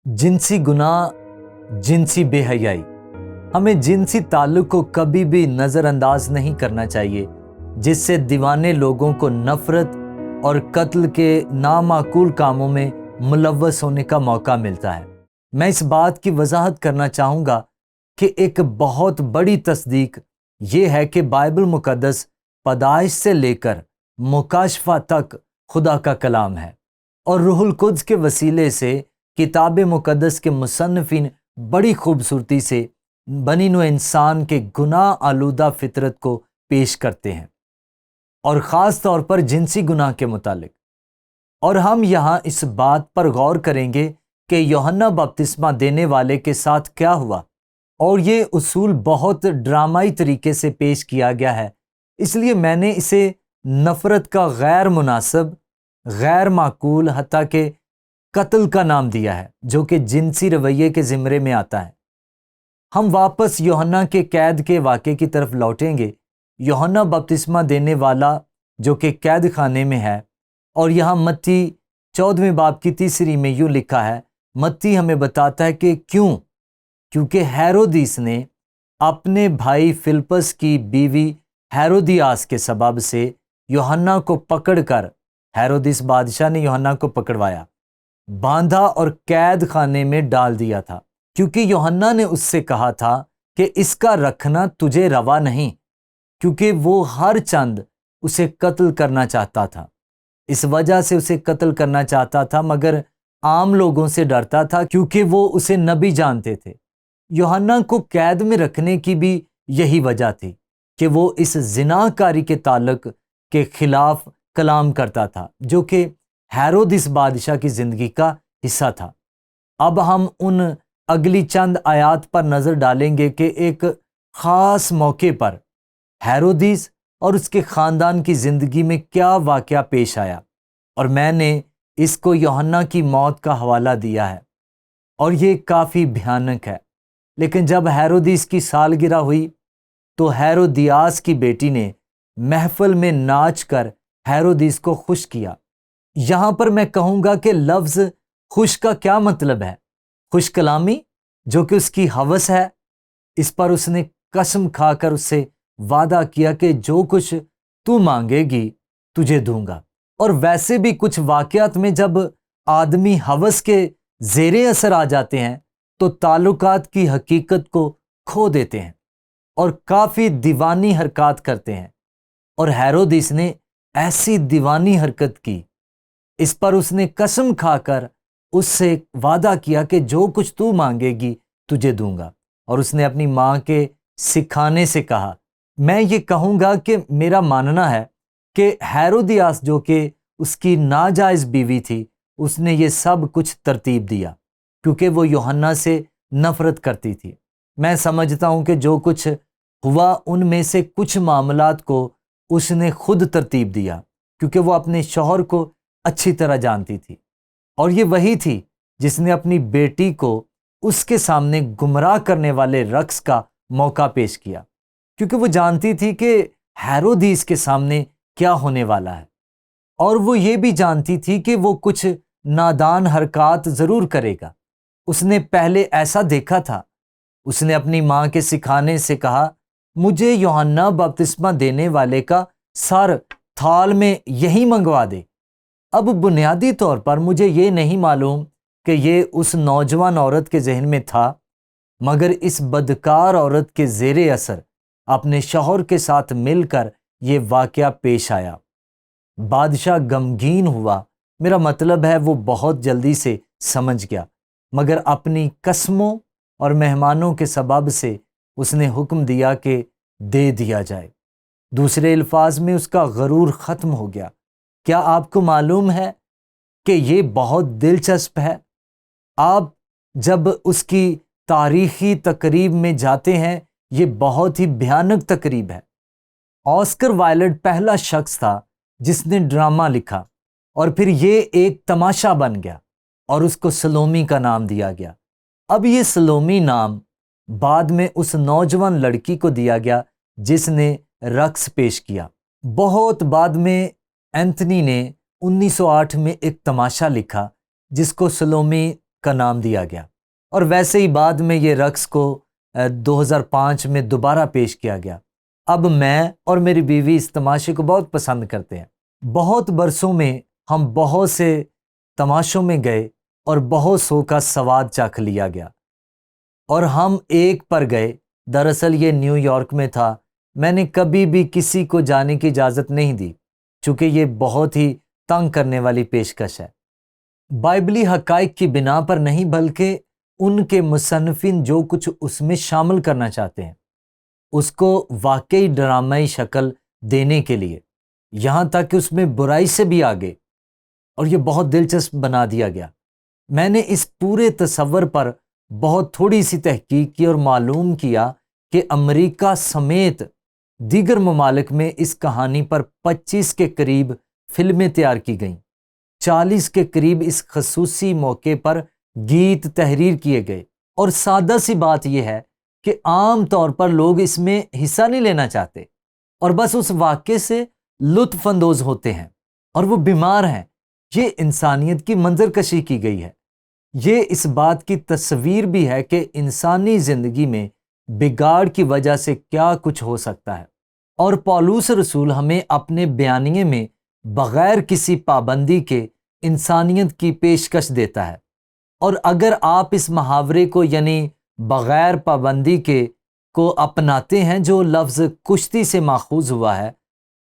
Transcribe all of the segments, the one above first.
جنسی گناہ، جنسی بے حیائی، ہمیں جنسی تعلق کو کبھی بھی نظر انداز نہیں کرنا چاہیے، جس سے دیوانے لوگوں کو نفرت اور قتل کے نامعقول کاموں میں ملوث ہونے کا موقع ملتا ہے۔ میں اس بات کی وضاحت کرنا چاہوں گا کہ ایک بہت بڑی تصدیق یہ ہے کہ بائبل مقدس پیدائش سے لے کر مکاشفہ تک خدا کا کلام ہے، اور روح القدس کے وسیلے سے کتاب مقدس کے مصنفین بڑی خوبصورتی سے بنی نوع انسان کے گناہ آلودہ فطرت کو پیش کرتے ہیں، اور خاص طور پر جنسی گناہ کے متعلق۔ اور ہم یہاں اس بات پر غور کریں گے کہ یوحنا بپتسمہ دینے والے کے ساتھ کیا ہوا، اور یہ اصول بہت ڈرامائی طریقے سے پیش کیا گیا ہے، اس لیے میں نے اسے نفرت کا غیر مناسب، غیر معقول، حتیٰ کہ قتل کا نام دیا ہے، جو کہ جنسی رویے کے زمرے میں آتا ہے۔ ہم واپس یوحنا کے قید کے واقعے کی طرف لوٹیں گے۔ یوحنا بپتسمہ دینے والا جو کہ قید خانے میں ہے، اور یہاں متی 14 باب کی 3 میں یوں لکھا ہے، متی ہمیں بتاتا ہے کہ کیونکہ ہیرودیس نے اپنے بھائی فلپس کی بیوی ہیرودیاس کے سبب سے یوحنا کو پکڑ کر، ہیرودیس بادشاہ نے یوحنا کو پکڑوایا، باندھا اور قید خانے میں ڈال دیا تھا، کیونکہ یوحنا نے اس سے کہا تھا کہ اس کا رکھنا تجھے روا نہیں، کیونکہ وہ ہر چند اسے قتل کرنا چاہتا تھا۔ اس وجہ سے اسے قتل کرنا چاہتا تھا، مگر عام لوگوں سے ڈرتا تھا، کیونکہ وہ اسے نبی جانتے تھے۔ یوحنا کو قید میں رکھنے کی بھی یہی وجہ تھی کہ وہ اس زنا کاری کے تعلق کے خلاف کلام کرتا تھا، جو کہ ہیرودیس بادشاہ کی زندگی کا حصہ تھا۔ اب ہم ان اگلی چند آیات پر نظر ڈالیں گے کہ ایک خاص موقع پر ہیرودیس اور اس کے خاندان کی زندگی میں کیا واقعہ پیش آیا، اور میں نے اس کو یوحنا کی موت کا حوالہ دیا ہے، اور یہ کافی بھیانک ہے۔ لیکن جب ہیرودیس کی سالگرہ ہوئی تو ہیرودیاس کی بیٹی نے محفل میں ناچ کر ہیرودیس کو خوش کیا۔ یہاں پر میں کہوں گا کہ لفظ خوش کا کیا مطلب ہے؟ خوش کلامی، جو کہ اس کی ہوس ہے۔ اس پر اس نے قسم کھا کر اس سے وعدہ کیا کہ جو کچھ تو مانگے گی تجھے دوں گا۔ اور ویسے بھی کچھ واقعات میں جب آدمی ہوس کے زیر اثر آ جاتے ہیں تو تعلقات کی حقیقت کو کھو دیتے ہیں اور کافی دیوانی حرکات کرتے ہیں، اور ہیرودیس نے ایسی دیوانی حرکت کی۔ اس پر اس نے قسم کھا کر اس سے وعدہ کیا کہ جو کچھ تو مانگے گی تجھے دوں گا، اور اس نے اپنی ماں کے سکھانے سے کہا۔ میں یہ کہوں گا کہ میرا ماننا ہے کہ ہیرودیاس جو کہ اس کی ناجائز بیوی تھی، اس نے یہ سب کچھ ترتیب دیا، کیونکہ وہ یوحنا سے نفرت کرتی تھی۔ میں سمجھتا ہوں کہ جو کچھ ہوا ان میں سے کچھ معاملات کو اس نے خود ترتیب دیا، کیونکہ وہ اپنے شوہر کو اچھی طرح جانتی تھی، اور یہ وہی تھی جس نے اپنی بیٹی کو اس کے سامنے گمراہ کرنے والے رقص کا موقع پیش کیا، کیونکہ وہ جانتی تھی کہ ہیرودیس کے سامنے کیا ہونے والا ہے، اور وہ یہ بھی جانتی تھی کہ وہ کچھ نادان حرکات ضرور کرے گا۔ اس نے پہلے ایسا دیکھا تھا۔ اس نے اپنی ماں کے سکھانے سے کہا، مجھے یوحنا بپتسمہ دینے والے کا سر تھال میں یہی منگوا دے۔ اب بنیادی طور پر مجھے یہ نہیں معلوم کہ یہ اس نوجوان عورت کے ذہن میں تھا، مگر اس بدکار عورت کے زیر اثر اپنے شوہر کے ساتھ مل کر یہ واقعہ پیش آیا۔ بادشاہ غمگین ہوا، میرا مطلب ہے وہ بہت جلدی سے سمجھ گیا، مگر اپنی قسموں اور مہمانوں کے سبب سے اس نے حکم دیا کہ دے دیا جائے۔ دوسرے الفاظ میں اس کا غرور ختم ہو گیا۔ کیا آپ کو معلوم ہے کہ یہ بہت دلچسپ ہے؟ آپ جب اس کی تاریخی تقریب میں جاتے ہیں، یہ بہت ہی بھیانک تقریب ہے۔ آسکر وائلڈ پہلا شخص تھا جس نے ڈرامہ لکھا، اور پھر یہ ایک تماشا بن گیا، اور اس کو سلومی کا نام دیا گیا۔ اب یہ سلومی نام بعد میں اس نوجوان لڑکی کو دیا گیا جس نے رقص پیش کیا۔ بہت بعد میں اینتھنی نے 1908 میں ایک تماشا لکھا جس کو سلومی کا نام دیا گیا، اور ویسے ہی بعد میں یہ رقص کو 2005 میں دوبارہ پیش کیا گیا۔ اب میں اور میری بیوی اس تماشے کو بہت پسند کرتے ہیں۔ بہت برسوں میں ہم بہت سے تماشوں میں گئے اور بہت سو کا سواد چکھ لیا گیا، اور ہم ایک پر گئے۔ دراصل یہ نیو یارک میں تھا۔ میں نے کبھی بھی کسی کو جانے کی اجازت نہیں دی، چونکہ یہ بہت ہی تنگ کرنے والی پیشکش ہے۔ بائبلی حقائق کی بنا پر نہیں، بلکہ ان کے مصنفین جو کچھ اس میں شامل کرنا چاہتے ہیں، اس کو واقعی ڈرامائی شکل دینے کے لیے، یہاں تک کہ اس میں برائی سے بھی آگے، اور یہ بہت دلچسپ بنا دیا گیا۔ میں نے اس پورے تصور پر بہت تھوڑی سی تحقیق کی اور معلوم کیا کہ امریکہ سمیت دیگر ممالک میں اس کہانی پر 25 کے قریب فلمیں تیار کی گئیں، 40 کے قریب اس خصوصی موقع پر گیت تحریر کیے گئے، اور سادہ سی بات یہ ہے کہ عام طور پر لوگ اس میں حصہ نہیں لینا چاہتے، اور بس اس واقعے سے لطف اندوز ہوتے ہیں، اور وہ بیمار ہیں۔ یہ انسانیت کی منظر کشی کی گئی ہے۔ یہ اس بات کی تصویر بھی ہے کہ انسانی زندگی میں بگاڑ کی وجہ سے کیا کچھ ہو سکتا ہے، اور پولس رسول ہمیں اپنے بیانیے میں بغیر کسی پابندی کے انسانیت کی پیشکش دیتا ہے۔ اور اگر آپ اس محاورے کو، یعنی بغیر پابندی کے، کو اپناتے ہیں، جو لفظ کشتی سے ماخوذ ہوا ہے،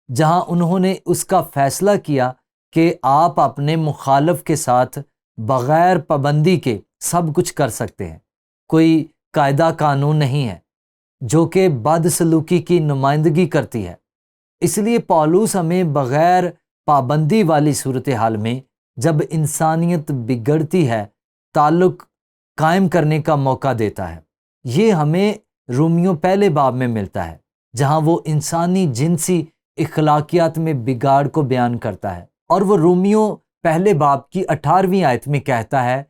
جہاں انہوں نے اس کا فیصلہ کیا کہ آپ اپنے مخالف کے ساتھ بغیر پابندی کے سب کچھ کر سکتے ہیں، کوئی قاعدہ قانون نہیں ہے جو کہ بدسلوکی کی نمائندگی کرتی ہے۔ اس لیے پولس ہمیں بغیر پابندی والی صورتحال میں، جب انسانیت بگڑتی ہے، تعلق قائم کرنے کا موقع دیتا ہے۔ یہ ہمیں رومیو پہلے باب میں ملتا ہے، جہاں وہ انسانی جنسی اخلاقیات میں بگاڑ کو بیان کرتا ہے، اور وہ رومیو پہلے باب کی 18ویں آیت میں کہتا ہے،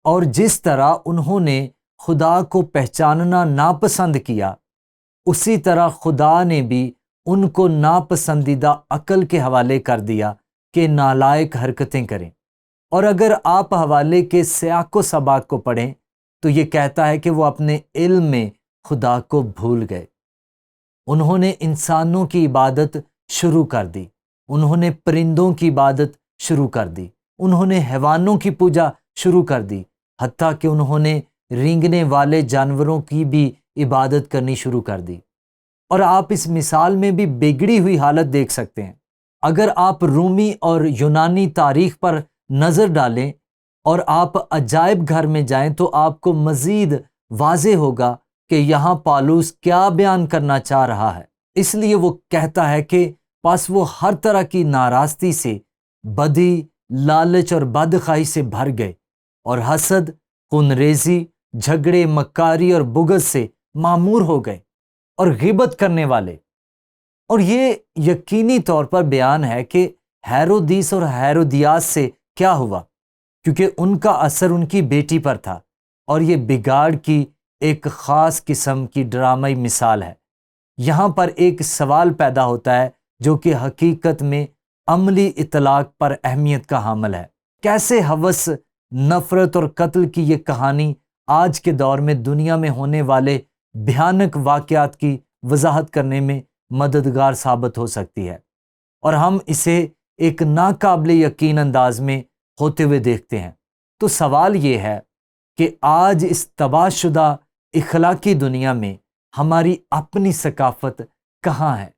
اور جس طرح انہوں نے خدا کو پہچاننا ناپسند کیا، اسی طرح خدا نے بھی ان کو ناپسندیدہ عقل کے حوالے کر دیا کہ نالائق حرکتیں کریں۔ اور اگر آپ حوالے کے سیاق و سباق کو پڑھیں تو یہ کہتا ہے کہ وہ اپنے علم میں خدا کو بھول گئے۔ انہوں نے انسانوں کی عبادت شروع کر دی، انہوں نے پرندوں کی عبادت شروع کر دی، انہوں نے حیوانوں کی پوجا شروع کر دی، حتیٰ کہ انہوں نے رینگنے والے جانوروں کی بھی عبادت کرنی شروع کر دی۔ اور آپ اس مثال میں بھی بگڑی ہوئی حالت دیکھ سکتے ہیں۔ اگر آپ رومی اور یونانی تاریخ پر نظر ڈالیں اور آپ عجائب گھر میں جائیں تو آپ کو مزید واضح ہوگا کہ یہاں پولس کیا بیان کرنا چاہ رہا ہے۔ اس لیے وہ کہتا ہے کہ پس وہ ہر طرح کی ناراستی سے، بدی، لالچ اور بدخواہی سے بھر گئے، اور حسد، خون ریزی، جھگڑے، مکاری اور بغض سے معمور ہو گئے، اور غیبت کرنے والے۔ اور یہ یقینی طور پر بیان ہے کہ ہیرودیس اور ہیرودیاس سے کیا ہوا، کیونکہ ان کا اثر ان کی بیٹی پر تھا، اور یہ بگاڑ کی ایک خاص قسم کی ڈرامائی مثال ہے۔ یہاں پر ایک سوال پیدا ہوتا ہے جو کہ حقیقت میں عملی اطلاق پر اہمیت کا حامل ہے۔ کیسے ہوس، نفرت اور قتل کی یہ کہانی آج کے دور میں دنیا میں ہونے والے بھیانک واقعات کی وضاحت کرنے میں مددگار ثابت ہو سکتی ہے، اور ہم اسے ایک ناقابل یقین انداز میں ہوتے ہوئے دیکھتے ہیں۔ تو سوال یہ ہے کہ آج اس تباہ شدہ اخلاقی دنیا میں ہماری اپنی ثقافت کہاں ہے؟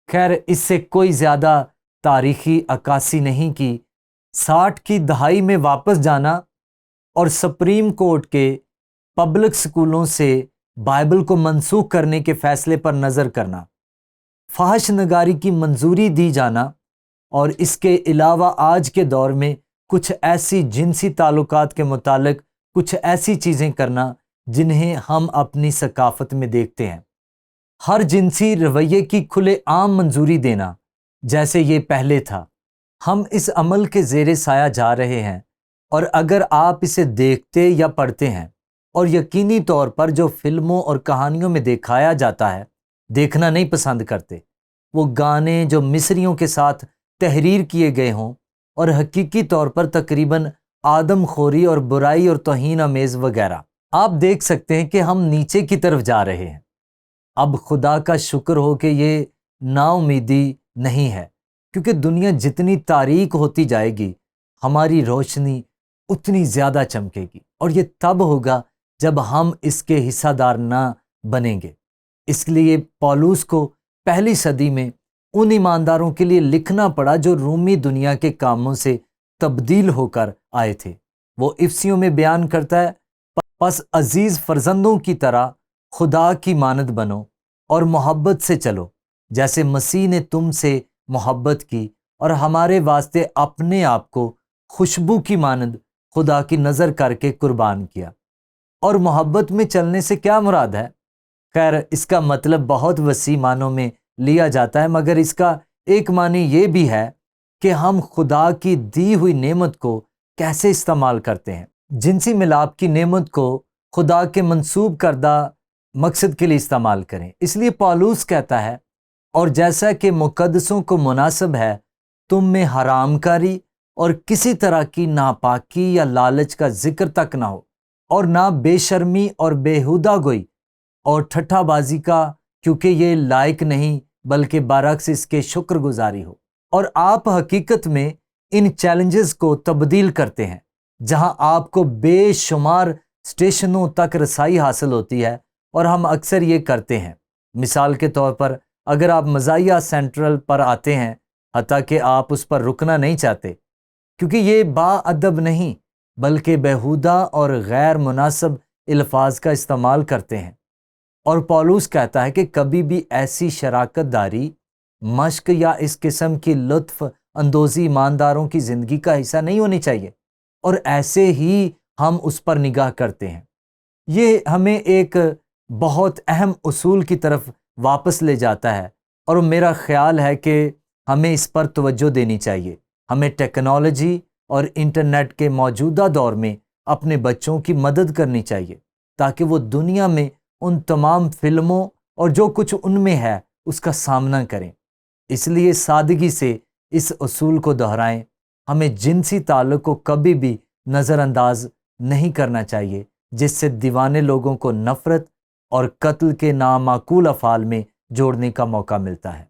خیر، اس سے کوئی زیادہ تاریخی عکاسی نہیں کی۔ 60 کی دہائی میں واپس جانا اور سپریم کورٹ کے پبلک سکولوں سے بائبل کو منسوخ کرنے کے فیصلے پر نظر کرنا، فحش نگاری کی منظوری دی جانا، اور اس کے علاوہ آج کے دور میں کچھ ایسی جنسی تعلقات کے متعلق کچھ ایسی چیزیں کرنا جنہیں ہم اپنی ثقافت میں دیکھتے ہیں۔ ہر جنسی رویے کی کھلے عام منظوری دینا جیسے یہ پہلے تھا۔ ہم اس عمل کے زیر سایہ جا رہے ہیں، اور اگر آپ اسے دیکھتے یا پڑھتے ہیں، اور یقینی طور پر جو فلموں اور کہانیوں میں دکھایا جاتا ہے دیکھنا نہیں پسند کرتے، وہ گانے جو مصریوں کے ساتھ تحریر کیے گئے ہوں اور حقیقی طور پر تقریباً آدم خوری اور برائی اور توہین آمیز وغیرہ۔ آپ دیکھ سکتے ہیں کہ ہم نیچے کی طرف جا رہے ہیں۔ اب خدا کا شکر ہو کہ یہ نا امیدی نہیں ہے، کیونکہ دنیا جتنی تاریک ہوتی جائے گی ہماری روشنی اتنی زیادہ چمکے گی، اور یہ تب ہوگا جب ہم اس کے حصہ دار نہ بنیں گے۔ اس لیے پولس کو پہلی صدی میں ان ایمانداروں کے لیے لکھنا پڑا جو رومی دنیا کے کاموں سے تبدیل ہو کر آئے تھے۔ وہ افسیوں میں بیان کرتا ہے، پس عزیز فرزندوں کی طرح خدا کی مانند بنو اور محبت سے چلو، جیسے مسیح نے تم سے محبت کی اور ہمارے واسطے اپنے آپ کو خوشبو کی مانند خدا کی نظر کر کے قربان کیا۔ اور محبت میں چلنے سے کیا مراد ہے؟ خیر، اس کا مطلب بہت وسیع معنوں میں لیا جاتا ہے، مگر اس کا ایک معنی یہ بھی ہے کہ ہم خدا کی دی ہوئی نعمت کو کیسے استعمال کرتے ہیں۔ جنسی ملاپ کی نعمت کو خدا کے منسوب کردہ مقصد کے لیے استعمال کریں۔ اس لیے پولس کہتا ہے، اور جیسا کہ مقدسوں کو مناسب ہے تم میں حرام کاری اور کسی طرح کی ناپاکی یا لالچ کا ذکر تک نہ ہو، اور نہ بے شرمی اور بیہودہ گوئی اور ٹھٹھا بازی کا، کیونکہ یہ لائق نہیں بلکہ برعکس اس کے شکر گزاری ہو۔ اور آپ حقیقت میں ان چیلنجز کو تبدیل کرتے ہیں، جہاں آپ کو بے شمار سٹیشنوں تک رسائی حاصل ہوتی ہے، اور ہم اکثر یہ کرتے ہیں۔ مثال کے طور پر اگر آپ مزاحیہ سینٹرل پر آتے ہیں، حتیٰ کہ آپ اس پر رکنا نہیں چاہتے کیونکہ یہ با ادب نہیں بلکہ بیہودہ اور غیر مناسب الفاظ کا استعمال کرتے ہیں، اور پولس کہتا ہے کہ کبھی بھی ایسی شراکت داری، مشق یا اس قسم کی لطف اندوزی ایمانداروں کی زندگی کا حصہ نہیں ہونی چاہیے، اور ایسے ہی ہم اس پر نگاہ کرتے ہیں۔ یہ ہمیں ایک بہت اہم اصول کی طرف واپس لے جاتا ہے، اور میرا خیال ہے کہ ہمیں اس پر توجہ دینی چاہیے۔ ہمیں ٹیکنالوجی اور انٹرنیٹ کے موجودہ دور میں اپنے بچوں کی مدد کرنی چاہیے تاکہ وہ دنیا میں ان تمام فلموں اور جو کچھ ان میں ہے اس کا سامنا کریں۔ اس لیے سادگی سے اس اصول کو دہرائیں، ہمیں جنسی تعلق کو کبھی بھی نظر انداز نہیں کرنا چاہیے، جس سے دیوانے لوگوں کو نفرت اور قتل کے نامعقول افعال میں جوڑنے کا موقع ملتا ہے۔